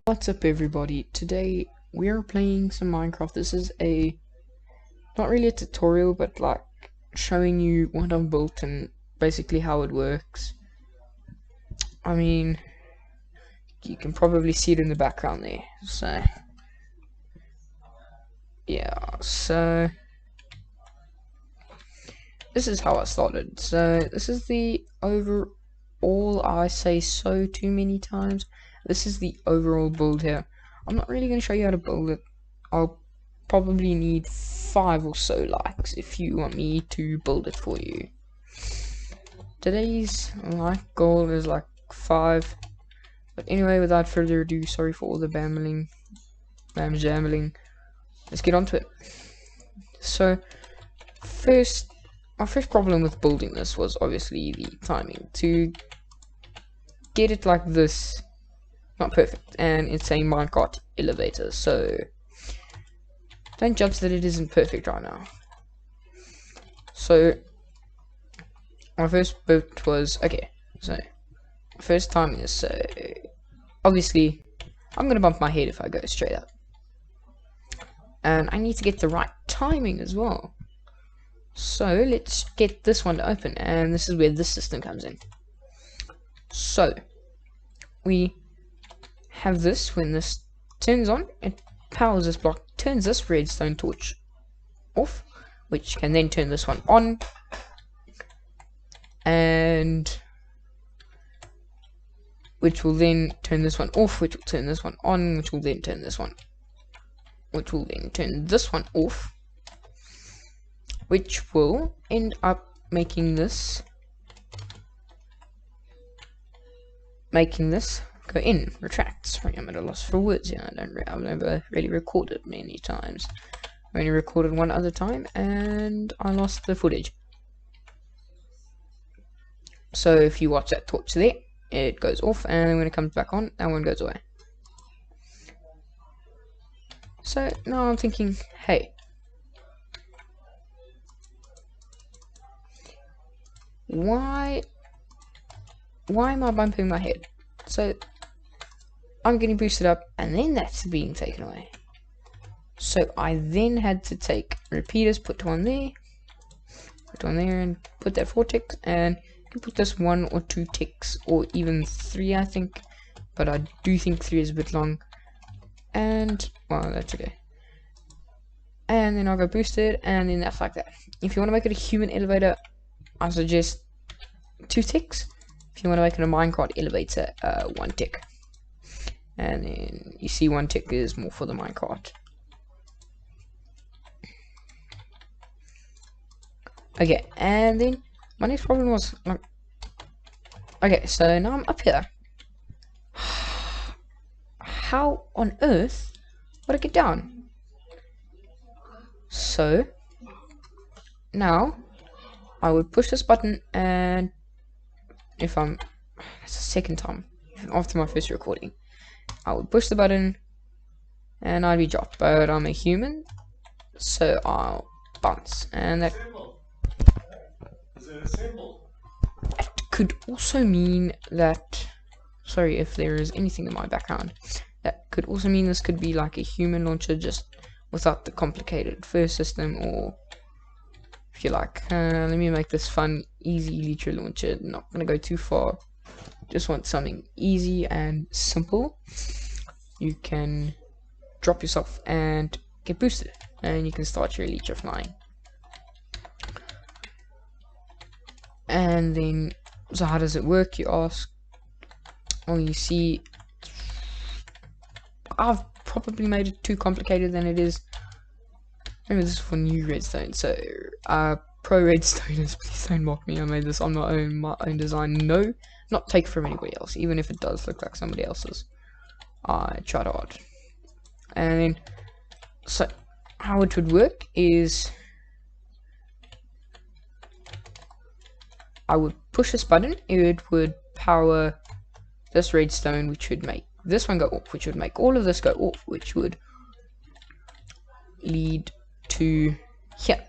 What's up everybody? Today we are playing some Minecraft. This is not really a tutorial, but like showing you what I've built and basically how it works. I mean, you can probably see it in the background there. So yeah, so this is how I started. So this is the overall, I say so too many times. This is the overall build here. I'm not really going to show you how to build it. I'll probably need 5 or so likes if you want me to build it for you. Today's like goal is like 5. But anyway, without further ado, sorry for all the bam jambling. Let's get on to it. So my first problem with building this was obviously the timing. To get it like this, not perfect, and it's a minecart elevator, so don't judge that it isn't perfect right now. So my first boat was okay. So first time is so obviously I'm gonna bump my head if I go straight up, and I need to get the right timing as well. So let's get this one to open, and this is where this system comes in. So we have this. When this turns on, it powers this block, turns this redstone torch off, which can then turn this one on, and which will then turn this one off, which will turn this one on, which will then turn this one, which will then turn this one off, which will end up making this go in, retract. Sorry, I'm at a loss for words here. I've never really recorded many times. I only recorded one other time and I lost the footage. So if you watch that torch there, it goes off, and then when it comes back on, that one goes away. So now I'm thinking, hey, why am I bumping my head? So I'm getting boosted up, and then that's being taken away. So I then had to take repeaters, put one there, and put that 4 ticks, and you can put this 1 or 2 ticks, or even 3, I think, but I do think 3 is a bit long, and well, that's okay. And then I'll go boosted, and then that's like that. If you want to make it a human elevator, I suggest 2 ticks. If you want to make it a minecart elevator, 1 tick. And then you see 1 tick is more for the minecart. Okay, and then my next problem was like, okay, so now I'm up here. How on earth would I get down? So now I would push this button, and it's the second time after my first recording, I would push the button and I'd be dropped, but I'm a human, so I'll bounce, and that could also mean that, sorry if there is anything in my background, that could also mean this could be like a human launcher, just without the complicated first system, or if you like, let me make this fun, easy elytra launcher, not gonna go too far, just want something easy and simple. You can drop yourself and get boosted, and you can start your elytra flying. And then, so how does it work, you ask? Well, you see, I've probably made it too complicated than it is. Maybe this is for new redstone, so pro redstoners, please don't mock me. I made this on my own design. No, not take from anybody else, even if it does look like somebody else's. I tried hard. And then, so how it would work is I would push this button, it would power this redstone, which would make this one go off, which would make all of this go off, which would lead to here,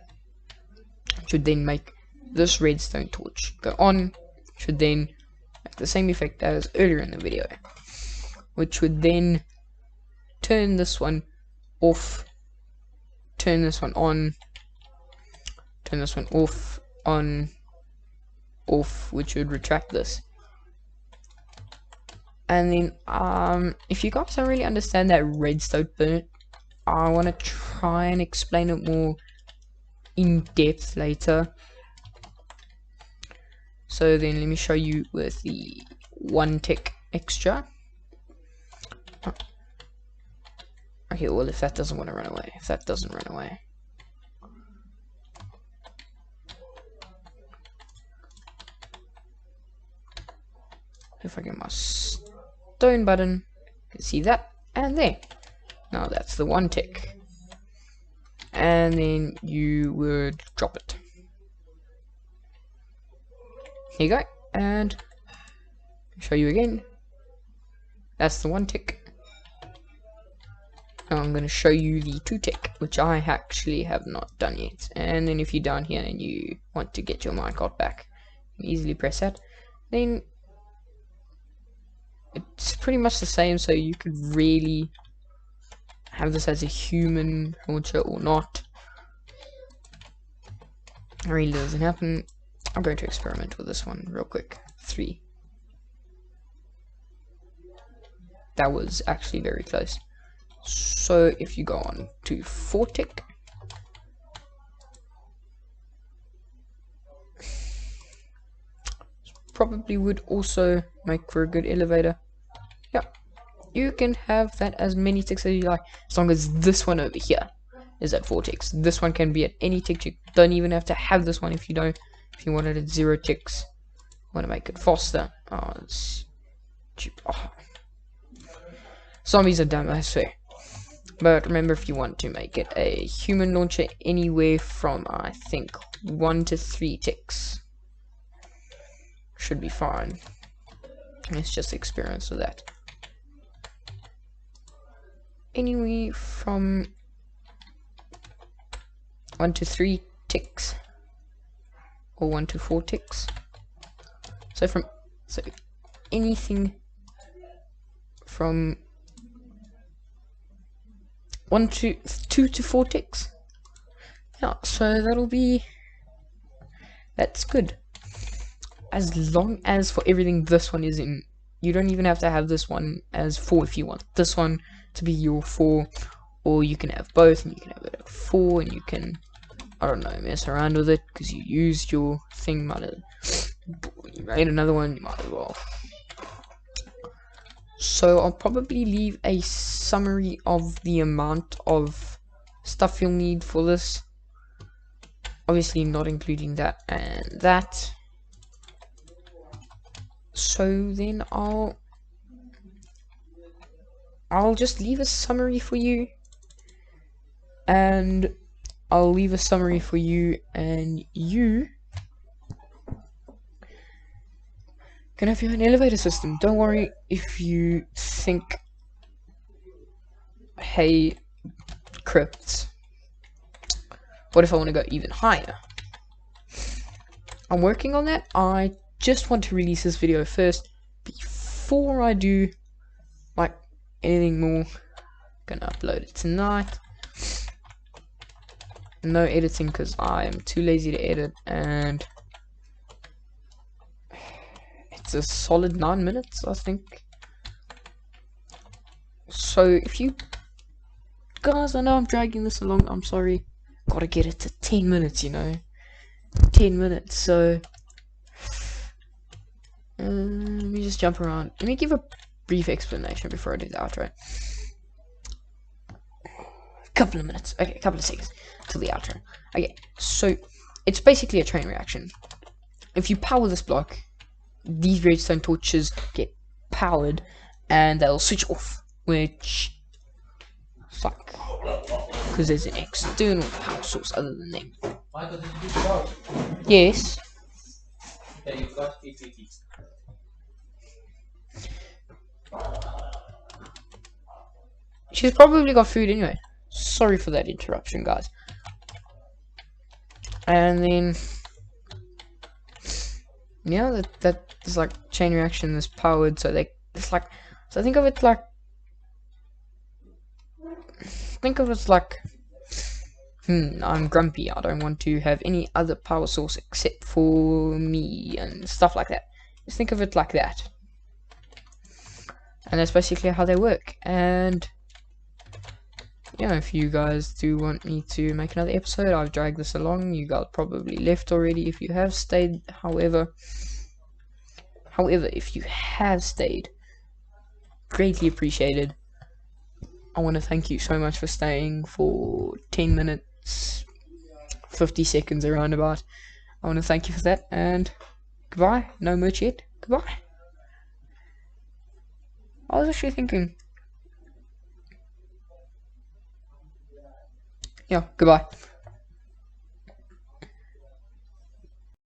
which would then make this redstone torch go on, which would then make the same effect as earlier in the video. which would then turn this one off, turn this one on, turn this one off, on, off, which would retract this. And then if you guys don't really understand that redstone bit, I want to try and explain it more in depth later. So then let me show you with the 1 tick extra. Okay, well, if that doesn't want to run away, if that doesn't run away. If I get my stone button, you can see that, and there. Now that's the 1 tick. And then you would drop it. Here you go, and show you again. That's the 1 tick. Now I'm going to show you the 2 tick, which I actually have not done yet. And then if you're down here and you want to get your minecart back, you can easily press that. Then it's pretty much the same, so you could really have this as a human launcher or not. It really doesn't happen. I'm going to experiment with this one real quick. 3. That was actually very close. So if you go on to 4 tick, probably would also make for a good elevator. Yeah, you can have that as many ticks as you like, as long as this one over here is at 4 ticks. This one can be at any tick. You don't even have to have this one if you don't. If you want it at 0 ticks, want to make it faster. Oh, it's cheap. Oh. Zombies are dumb, I swear. But remember, if you want to make it a human launcher, anywhere from, I think, 1 to 3 ticks should be fine. Let's just experience with that. Anywhere from 1 to 3 ticks, or 1 to 4 ticks. So anything from 1 to 2 to 4 ticks. Yeah, so that's good. As long as for everything this one is in, you don't even have to have this one as 4 if you want this one to be your 4, or you can have both and you can have it at 4, and you can, I don't know, mess around with it because you used your thing. You made another one, you might as well. So I'll probably leave a summary of the amount of stuff you'll need for this, obviously not including that and that. So then I'll just leave a summary for you, and I'll leave a summary for you, and you can have your own elevator system. Don't worry if you think, hey, crypts, what if I want to go even higher? I'm working on that. I just want to release this video first before I do like anything more. Gonna upload it tonight. No editing because I am too lazy to edit, and it's a solid 9 minutes, I think. So if you guys, I know I'm dragging this along, I'm sorry. Gotta get it to 10 minutes, you know. 10 minutes, so let me just jump around. Let me give a brief explanation before I do the outro. Couple of minutes, okay, a couple of seconds till the outro. Okay, so it's basically a chain reaction. If you power this block, these redstone torches get powered and they'll switch off, which fuck, because there's an external power source other than them. Yes. She's probably got food anyway. Sorry for that interruption, guys. And then yeah, that is like chain reaction is powered, so it's like, so think of it like think of it like, I'm grumpy, I don't want to have any other power source except for me and stuff like that. Just think of it like that. And that's basically how they work. And yeah, if you guys do want me to make another episode, I've dragged this along. You guys probably left already if you have stayed. However, if you have stayed, greatly appreciated. I want to thank you so much for staying for 10 minutes, 50 seconds around about. I want to thank you for that, and goodbye. No merch yet. Goodbye. I was actually thinking, yeah, goodbye.